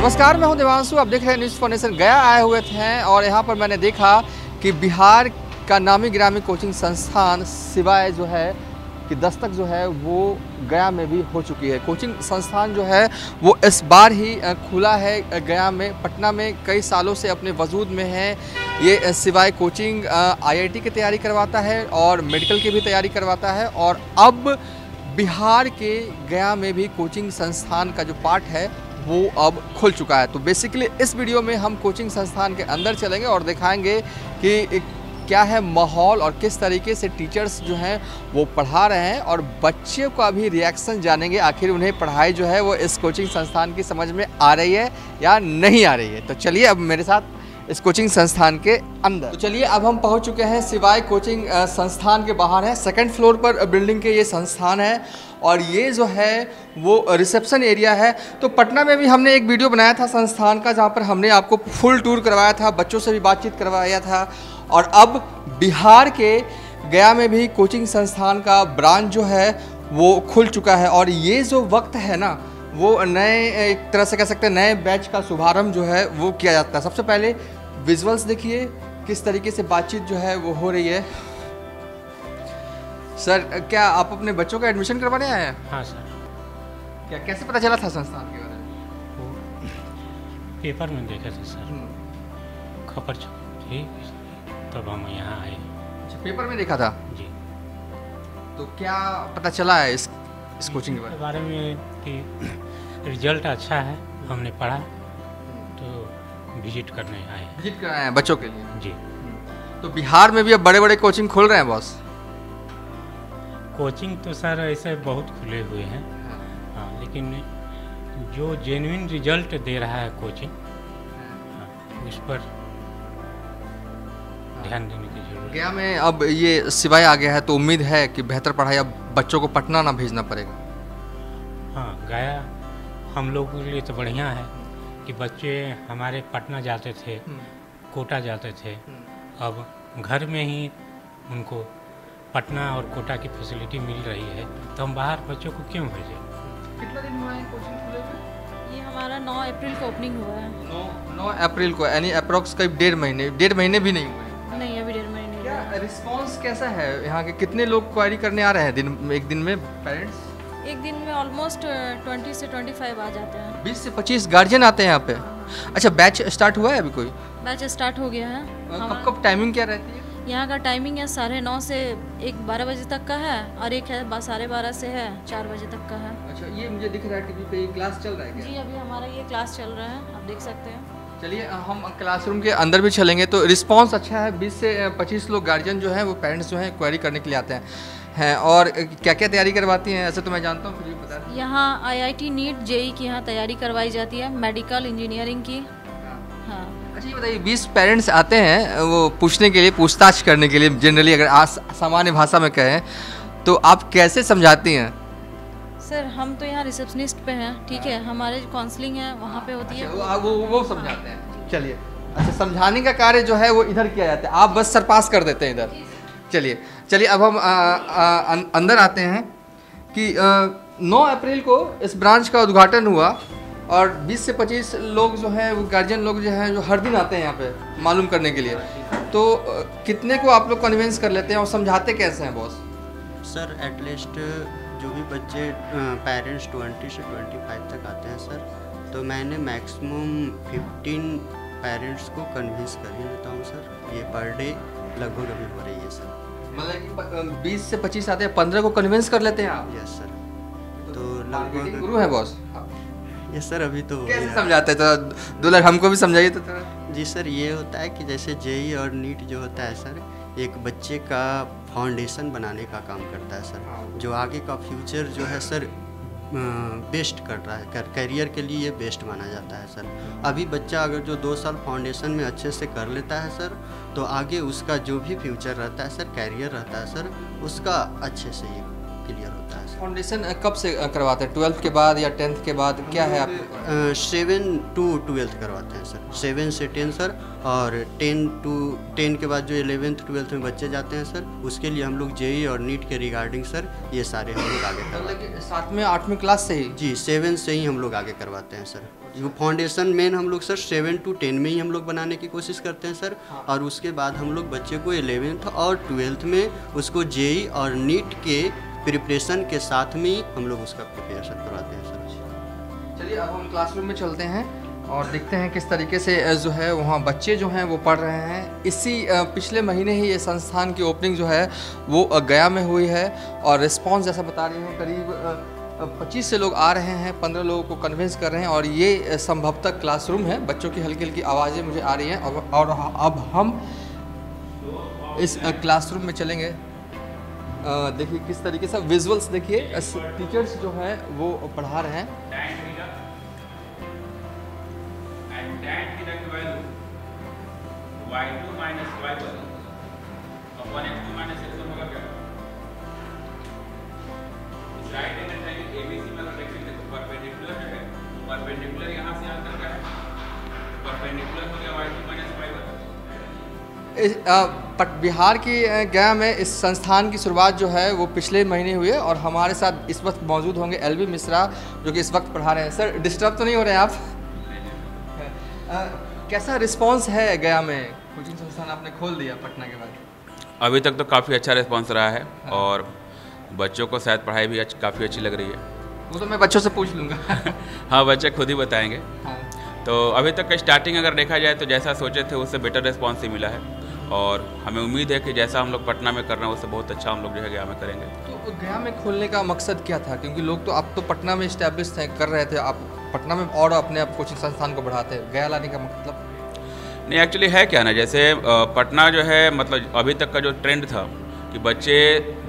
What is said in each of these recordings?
नमस्कार, मैं हूं देवांशु। आप देख रहे हैं न्यूज़ फॉर नेशन। गया आए हुए थे और यहां पर मैंने देखा कि बिहार का नामी गिरामी कोचिंग संस्थान सिवाय जो है कि दस्तक जो है वो गया में भी हो चुकी है। कोचिंग संस्थान जो है वो इस बार ही खुला है गया में। पटना में कई सालों से अपने वजूद में है। ये सिवाय कोचिंग IIT की तैयारी करवाता है और मेडिकल की भी तैयारी करवाता है, और अब बिहार के गया में भी कोचिंग संस्थान का जो पार्ट है वो अब खुल चुका है। तो बेसिकली इस वीडियो में हम कोचिंग संस्थान के अंदर चलेंगे और दिखाएंगे कि क्या है माहौल और किस तरीके से टीचर्स जो हैं वो पढ़ा रहे हैं, और बच्चों का भी रिएक्शन जानेंगे। आखिर उन्हें पढ़ाई जो है वो इस कोचिंग संस्थान की समझ में आ रही है या नहीं आ रही है। तो चलिए अब मेरे साथ इस कोचिंग संस्थान के अंदर। तो चलिए अब हम पहुंच चुके हैं सिवाय कोचिंग संस्थान के बाहर है। सेकंड फ्लोर पर बिल्डिंग के ये संस्थान है और ये जो है वो रिसेप्शन एरिया है। तो पटना में भी हमने एक वीडियो बनाया था संस्थान का, जहाँ पर हमने आपको फुल टूर करवाया था, बच्चों से भी बातचीत करवाया था। और अब बिहार के गया में भी कोचिंग संस्थान का ब्रांच जो है वो खुल चुका है। और ये जो वक्त है ना, वो नए एक तरह से कह सकते हैं नए बैच का शुभारंभ जो है वो किया जाता है। सबसे पहले विजुअल्स देखिए किस तरीके से बातचीत जो है वो हो रही है। सर, क्या आप अपने बच्चों का एडमिशन करवाने आए हैं? हाँ सर। क्या कैसे पता चला था संस्थान के बारे में? वो पेपर में देखा था सर, खबर थी, तब हम यहाँ आए। अच्छा, पेपर में देखा था जी। तो क्या पता चला है इस कोचिंग के बारे में कि रिजल्ट अच्छा है, हमने पढ़ा तो विजिट करने आए। विजिट कराए हैं बच्चों के लिए? जी। तो बिहार में भी अब बड़े बड़े कोचिंग खोल रहे हैं बॉस? कोचिंग तो सर ऐसे बहुत खुले हुए हैं, हाँ, लेकिन जो जेन्युइन रिजल्ट दे रहा है कोचिंग, हाँ, उस पर ध्यान देने की जरूरत है। गया में अब ये सिवाय आ गया है तो उम्मीद है कि बेहतर पढ़ाई अब बच्चों को पटना ना भेजना पड़ेगा। हाँ, गया हम लोगों के लिए तो बढ़िया है कि बच्चे हमारे पटना जाते थे, कोटा जाते थे, अब घर में ही उनको पटना और कोटा की फैसिलिटी मिल रही है, तो हम बाहर बच्चों को क्यों भेजें। कितना दिन हुआ है कोचिंग खुले हुए? ये हमारा 9 अप्रैल को ओपनिंग हुआ है। 9 अप्रैल को, यानी अप्रोक्स करीब 1.5 महीने भी नहीं हुए। नहीं, अभी 1.5 महीने। क्या रिस्पांस कैसा है यहाँ के? कितने लोग क्वारी करने आ रहे हैं एक दिन में पेरेंट्स? एक दिन में ऑलमोस्ट 20 से 25 आ जाते हैं। 20 से 25 गार्जियन आते हैं यहाँ पे? अच्छा, बैच स्टार्ट हुआ है अभी? कोई बैच स्टार्ट हो गया है। कब टाइमिंग क्या रहती है? यहाँ का टाइमिंग है 9:30 से 12 बजे तक का है, और एक है 12:30 से है 4 बजे तक का है। अच्छा, ये मुझे दिख रहा है टीवी पे क्लास चल रहा है क्या? जी, अभी हमारा ये क्लास चल रहा है, आप देख सकते हैं। चलिए हम क्लासरूम के अंदर भी चलेंगे। तो रिस्पांस अच्छा है, 20 से 25 लोग गार्जियन जो हैं वो पेरेंट्स जो हैं क्वेरी करने के लिए आते हैं। और क्या क्या तैयारी करवाती हैं ऐसे तो मैं जानता हूँ, फिर भी बता दें। यहाँ IIT नीट JEE की यहाँ तैयारी करवाई जाती है, मेडिकल इंजीनियरिंग की। हाँ। अच्छा, ये बताइए 20 पेरेंट्स आते हैं वो पूछने के लिए, पूछताछ करने के लिए, जनरली अगर सामान्य भाषा में कहें तो आप कैसे समझाती हैं? सर, हम तो यहाँ रिसेप्शनिस्ट पे हैं, ठीक है, हमारे जो काउंसलिंग है वहाँ पे होती है। अच्छा, वो समझाते हैं। चलिए, अच्छा, समझाने का कार्य जो है वो इधर किया जाता है, आप बस सरपास कर देते हैं इधर। चलिए अब हम अंदर आते हैं कि 9 अप्रैल को इस ब्रांच का उद्घाटन हुआ और 20 से 25 लोग जो हैं वो गार्जियन लोग जो हैं जो हर दिन आते हैं यहाँ पे मालूम करने के लिए। तो कितने को आप लोग कन्विंस कर लेते हैं और समझाते कैसे हैं बॉस? सर, एटलीस्ट जो भी बच्चे पेरेंट्स 20 से 25 तक आते हैं सर, तो मैंने मैक्सिमम 15 पेरेंट्स को कन्विंस कर ही लेता हूँ सर। ये पर डे लगभग अभी हो रही है सर। मतलब कि 20 से 25 आते हैं, 15 को कन्विंस कर लेते हैं आप? Yes sir. तो लगभग गुरु है बॉस? Yes sir. अभी तो कैसे समझाते हैं? तो दुल्हन हमको भी समझाइए तो थोड़ा। जी सर, ये होता है कि जैसे JEE और नीट जो होता है सर, एक बच्चे का फाउंडेशन बनाने का काम करता है सर, जो आगे का फ्यूचर जो है सर बेस्ट कर रहा है, करियर के लिए बेस्ट माना जाता है सर। अभी बच्चा अगर जो 2 साल फाउंडेशन में अच्छे से कर लेता है सर, तो आगे उसका जो भी फ्यूचर रहता है सर, करियर रहता है सर, उसका अच्छे से ये क्लियर होता है सर। फाउंडेशन कब से करवाते हैं? 12th के बाद या 10th के बाद, क्या है आप? 7 to 12th करवाते हैं सर, 7 से 10 सर, और 10 के बाद जो 11th 12th में बच्चे जाते हैं सर, उसके लिए हम लोग जेई और नीट के रिगार्डिंग सर ये सारे हम लोग आगे करवाते हैं। 7वीं 8वीं क्लास से ही? जी 7 से ही हम लोग आगे करवाते हैं सर। वो फाउंडेशन मेन हम लोग सर 7 to 10 में ही हम लोग बनाने की कोशिश करते हैं सर, और उसके बाद हम लोग बच्चे को 11th और 12th में उसको जेई और नीट के प्रिपरेशन के साथ में ही हम लोग उसका प्रिपरेशन करवाते हैं सर। चलिए अब हम क्लासरूम में चलते हैं और देखते हैं किस तरीके से जो है वहाँ बच्चे जो हैं वो पढ़ रहे हैं। इसी पिछले महीने ही ये संस्थान की ओपनिंग जो है वो गया में हुई है, और रिस्पांस जैसा बता रही हूँ करीब 25 से लोग आ रहे हैं, 15 लोगों को कन्विंस कर रहे हैं, और ये संभवतः क्लासरूम है। बच्चों की हल्की हल्की आवाज़ें मुझे आ रही हैं, और अब हम इस क्लासरूम में चलेंगे। देखिए किस तरीके से विजुअल्स देखिए, टीचर्स जो हैं वो पढ़ा रहे हैं। परपेंडिकुलर यहाँ से आकर का है, परपेंडिकुलर हो गया y2 -y1। बिहार की गया में इस संस्थान की शुरुआत जो है वो पिछले महीने हुई है, और हमारे साथ इस वक्त मौजूद होंगे एलबी मिश्रा जो कि इस वक्त पढ़ा रहे हैं। सर डिस्टर्ब तो नहीं हो रहे हैं आप? कैसा रिस्पांस है गया में? कोचिंग संस्थान आपने खोल दिया पटना के बाद। अभी तक तो काफ़ी अच्छा रिस्पांस रहा है, और बच्चों को शायद पढ़ाई भी काफ़ी अच्छी लग रही है। वो तो मैं बच्चों से पूछ लूँगा। हाँ, बच्चे खुद ही बताएंगे। हाँ। तो अभी तक का स्टार्टिंग अगर देखा जाए तो जैसा सोचे थे उससे बेटर रिस्पांस ही मिला है, और हमें उम्मीद है कि जैसा हम लोग पटना में कर रहे हैं उससे बहुत अच्छा हम लोग जो है गया में करेंगे। तो गया में खोलने का मकसद क्या था? क्योंकि लोग तो अब तो पटना में इस्टेब्लिश थे, कर रहे थे, आप पटना में और अपने आप कोचिंग संस्थान को बढ़ाते हैं, गया लाने का मतलब? नहीं, एक्चुअली है क्या ना, जैसे पटना जो है मतलब अभी तक का जो ट्रेंड था कि बच्चे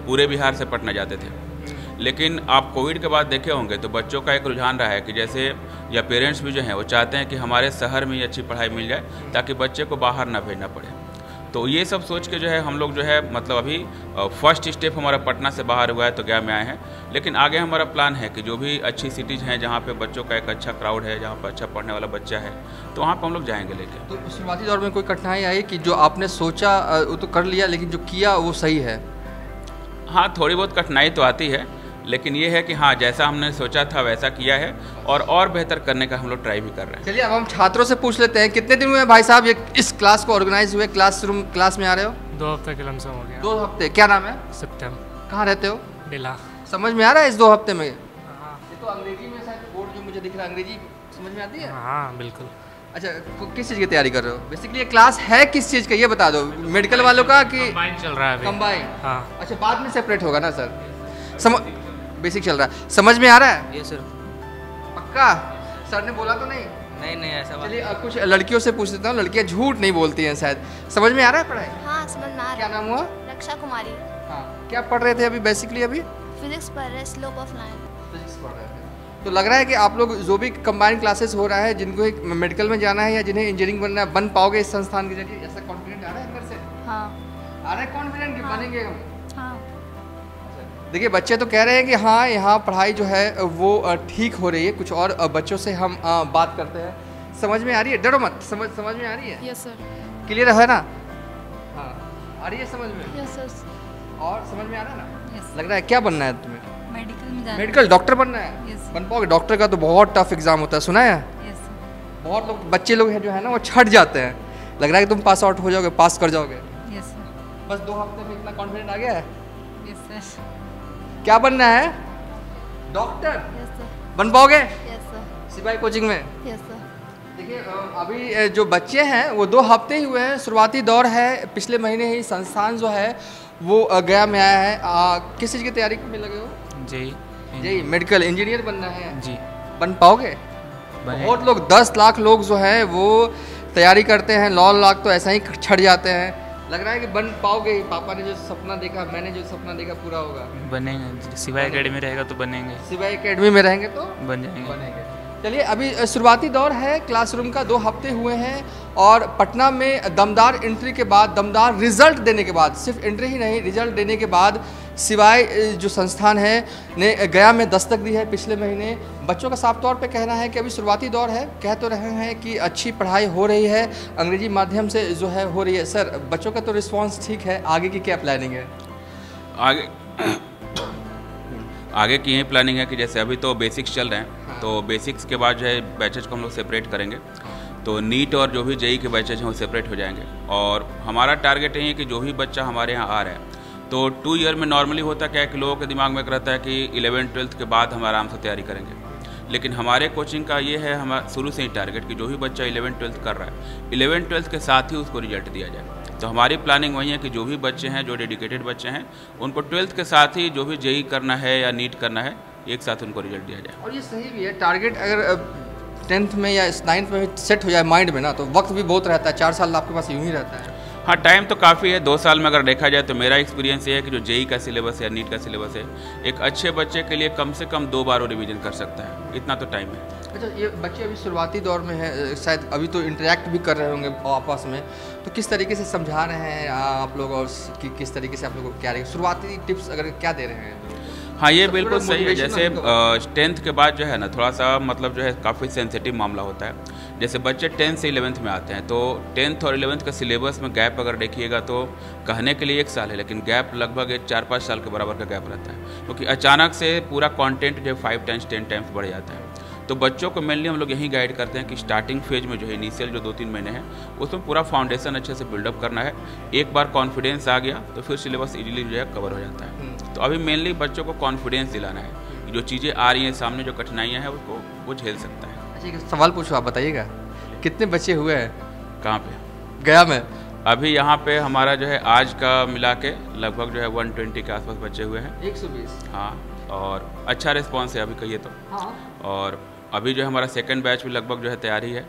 पूरे बिहार से पटना जाते थे, लेकिन आप कोविड के बाद देखे होंगे तो बच्चों का एक रुझान रहा है कि जैसे या पेरेंट्स भी जो हैं वो चाहते हैं कि हमारे शहर में ही अच्छी पढ़ाई मिल जाए ताकि बच्चे को बाहर ना भेजना पड़े। तो ये सब सोच के जो है हम लोग जो है मतलब अभी फर्स्ट स्टेप हमारा पटना से बाहर हुआ है तो गया में आए हैं, लेकिन आगे हमारा प्लान है कि जो भी अच्छी सिटीज़ हैं जहाँ पे बच्चों का एक अच्छा क्राउड है, जहाँ पर अच्छा पढ़ने वाला बच्चा है, तो वहाँ पर हम लोग जाएंगे लेके। तो शुरुआती दौर में कोई कठिनाई आई कि जो आपने सोचा वो तो कर लिया, लेकिन जो किया वो सही है? हाँ, थोड़ी बहुत कठिनाई तो आती है, लेकिन ये है कि हाँ जैसा हमने सोचा था वैसा किया है, और बेहतर करने का हम लोग ट्राई भी कर रहे हैं। चलिए अब हम छात्रों से पूछ लेते हैं, कितने दिन हुए भाई साहब ये इस क्लास को ऑर्गेनाइज हुए? क्लास में आ रहे हो? 2 हफ्ते के लमसम हो गया। 2 हफ्ते। क्या नाम है? सत्यम। कहाँ रहते हो? डिला। समझ में आ रहा है इस 2 हफ्ते में? हाँ ये तो अंग्रेजी में शायद बोर्ड जो मुझे दिख रहा है, अंग्रेजी समझ में आती है? हाँ बिल्कुल। अच्छा, किस चीज़ की तैयारी कर रहे हो? बेसिकली ये क्लास है किस चीज़ का ये बता दो, मेडिकल वालों का कि कंबाइन चल रहा है अभी? कंबाइन। हाँ। अच्छा, बाद में सेपरेट होगा ना सर? बेसिक चल रहा है, समझ में आ रहा है? ये सर। पक्का? सर ने बोला तो नहीं? नहीं ऐसा बात। चलिए कुछ लड़कियों से पूछ लेता हूँ, लड़कियाँ झूठ नहीं बोलती हैं शायद। समझ में आ रहा है पढ़ाई? हाँ समझ में आ क्या रहा नाम हुआ? है। रक्षा कुमारी। हाँ, क्या पढ़ रहे थे अभी बेसिकली? अभी फिजिक्स पढ़ रहे, स्लोप ऑफ लाइन। फिजिक्स पढ़ रहे थे। तो लग रहा है कि आप लोग जो भी कंबाइंड क्लासेस हो रहा है, जिनको एक मेडिकल में जाना है या जिन्हें इंजीनियरिंग बनना है, बन पाओगे इस संस्थान के जरिए? ऐसा कॉन्फिडेंट आ रहा है अंदर से? हाँ। आ रहा है कॉन्फिडेंट कि बनेंगे हम? हाँ। देखिए बच्चे तो कह रहे हैं कि हाँ यहाँ पढ़ाई जो है वो ठीक हो रही है। कुछ और बच्चों से हम बात करते हैं। समझ में आ रही है? डरो मत, समझ में आ रही है? Yes sir. क्लियर है ना? हाँ, आ रही है समझ में? Yes sir. और समझ में आ रहा है ना? यस। लग रहा है क्या बनना है तुम्हें? मेडिकल में जाना। मेडिकल डॉक्टर बनना है? यस। बन पाओगे? डॉक्टर का तो बहुत टफ एग्जाम होता है, सुना है? यस। बहुत लोग बच्चे लोग हैं जो है ना वो छट जाते हैं। लग रहा है कि तुम पास आउट हो जाओगे, पास कर जाओगे? Yes sir. बस 2 हफ्ते में इतना कॉन्फिडेंट आ गया है? Yes sir. क्या बनना है? Doctor yes sir. बन पाओगे? Yes sir. सिपाही कोचिंग में? Yes sir. देखिए अभी जो बच्चे हैं वो 2 हफ्ते ही हुए हैं, शुरुआती दौर है। पिछले महीने ही संस्थान जो है वो गया में आया है। किस चीज़ की तैयारी में लगे हो? जी मेडिकल इंजीनियर बनना है जी। बन पाओगे? बहुत लोग 10 लाख लोग जो है वो तैयारी करते हैं, 9 लाख तो ऐसा ही छट जाते हैं। लग रहा है कि बन पाओगे? पापा ने जो सपना देखा, मैंने जो सपना देखा पूरा होगा? बनेंगे। सिवाय एकेडमी रहेगा तो बनेंगे। सिवाय एकेडमी में रहेंगे तो बन जाएंगे। बनेंगे। चलिए अभी शुरुआती दौर है क्लासरूम का, 2 हफ्ते हुए हैं और पटना में दमदार एंट्री के बाद, दमदार रिजल्ट देने के बाद, सिर्फ एंट्री ही नहीं रिजल्ट देने के बाद सिवाय जो संस्थान है ने गया में दस्तक दी है पिछले महीने। बच्चों का साफ तौर पे कहना है कि अभी शुरुआती दौर है, कह तो रहे हैं कि अच्छी पढ़ाई हो रही है, अंग्रेजी माध्यम से जो है हो रही है। सर, बच्चों का तो रिस्पांस ठीक है, आगे की क्या प्लानिंग है? आगे की यही प्लानिंग है कि जैसे अभी तो बेसिक्स चल रहे हैं, तो बेसिक्स के बाद जो है बैचेज को हम लोग सेपरेट करेंगे, तो नीट और जो भी जेई के बैचेज हैं वो सेपरेट हो जाएंगे। और हमारा टारगेट यही है कि जो भी बच्चा हमारे यहाँ आ रहा है, तो 2 ईयर में नॉर्मली होता क्या है कि लोगों के दिमाग में एक रहता है कि 11th-12th के बाद हम आराम से तैयारी करेंगे, लेकिन हमारे कोचिंग का ये है हमारा शुरू से ही टारगेट कि जो भी बच्चा 11th-12th कर रहा है, 11th-12th के साथ ही उसको रिजल्ट दिया जाए। तो हमारी प्लानिंग वही है कि जो भी बच्चे हैं, जो डेडिकेटेड बच्चे हैं, उनको 12th के साथ ही जो भी जेई करना है या नीट करना है, एक साथ उनको रिजल्ट दिया जाए। और ये सही भी है, टारगेट अगर 10th में या 9th में भी सेट हो जाए माइंड में ना, तो वक्त भी बहुत रहता है, 4 साल आपके पास यूँ ही रहता है। हाँ, टाइम तो काफ़ी है। 2 साल में अगर देखा जाए तो मेरा एक्सपीरियंस ये है कि जो जेई का सिलेबस है या नीट का सिलेबस है, एक अच्छे बच्चे के लिए कम से कम 2 बार वो रिवीजन कर सकता है, इतना तो टाइम है। अच्छा, ये बच्चे अभी शुरुआती दौर में है, शायद अभी तो इंटरेक्ट भी कर रहे होंगे आपस में, तो किस तरीके से समझा रहे हैं आप लोग और किस तरीके से आप लोग को क्या रहे शुरुआती टिप्स अगर क्या दे रहे हैं? हाँ, ये बिल्कुल सही है। जैसे 10th के बाद जो है ना, थोड़ा सा मतलब जो है काफ़ी सेंसिटिव मामला होता है। जैसे बच्चे 10th से 11th में आते हैं, तो 10th और 11th का सिलेबस में गैप अगर देखिएगा तो कहने के लिए 1 साल है, लेकिन गैप लगभग 4-5 साल के बराबर का गैप रहता है, क्योंकि अचानक से पूरा कंटेंट जो 5 टाइम्स 10 टाइम्स बढ़ जाता है। तो बच्चों को मेनली हम लोग यही गाइड करते हैं कि स्टार्टिंग फेज में जो है, इनिशियल जो 2-3 महीने हैं, उसमें पूरा फाउंडेशन अच्छे से बिल्डअप करना है। एक बार कॉन्फिडेंस आ गया तो फिर सिलेबस इजीली जो है कवर हो जाता है। तो अभी मेनली बच्चों को कॉन्फिडेंस दिलाना है कि जो चीज़ें आ रही हैं सामने, जो कठिनाइयाँ हैं, उसको वो झेल सकता है। अच्छा, एक सवाल पूछो, आप बताइएगा, कितने बच्चे हुए हैं कहाँ पे? गया में? अभी यहाँ पे हमारा जो है आज का मिला के लगभग जो है 120 के आसपास बच्चे हुए हैं। 120? हाँ, और अच्छा रिस्पॉन्स है अभी कहिए तो। हाँ। और अभी जो है हमारा सेकंड बैच भी लगभग जो है तैयारी है,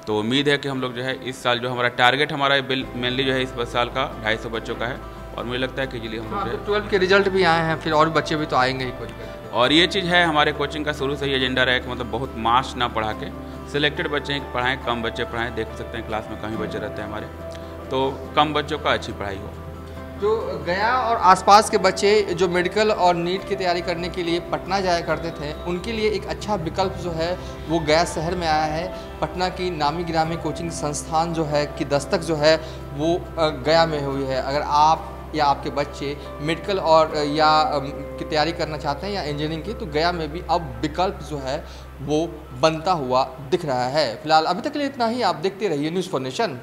तो उम्मीद है कि हम लोग जो है इस साल जो हमारा टारगेट हमारा मेनली जो है इस साल का 250 बच्चों का है, और मुझे लगता है कि इजीली हम लोग जो है 12 के रिजल्ट भी आए हैं, फिर और बच्चे भी तो आएंगे ही कोई। और ये चीज़ है हमारे कोचिंग का शुरू से ही एजेंडा रहा है कि मतलब बहुत मास ना पढ़ा के सिलेक्टेड बच्चे ही पढ़ाएं, कम बच्चे पढ़ाएं। देख सकते हैं क्लास में कम ही बच्चे रहते हैं हमारे, तो कम बच्चों का अच्छी पढ़ाई हो। जो गया और आसपास के बच्चे जो मेडिकल और नीट की तैयारी करने के लिए पटना जाया करते थे, उनके लिए एक अच्छा विकल्प जो है वो गया शहर में आया है। पटना की नामी गिरामी कोचिंग संस्थान जो है कि दस्तक जो है वो गया में हुई है। अगर आप या आपके बच्चे मेडिकल और या की तैयारी करना चाहते हैं या इंजीनियरिंग की, तो गया में भी अब विकल्प जो है वो बनता हुआ दिख रहा है। फिलहाल अभी तक के लिए इतना ही। आप देखते रहिए न्यूज़ फॉर नेशन।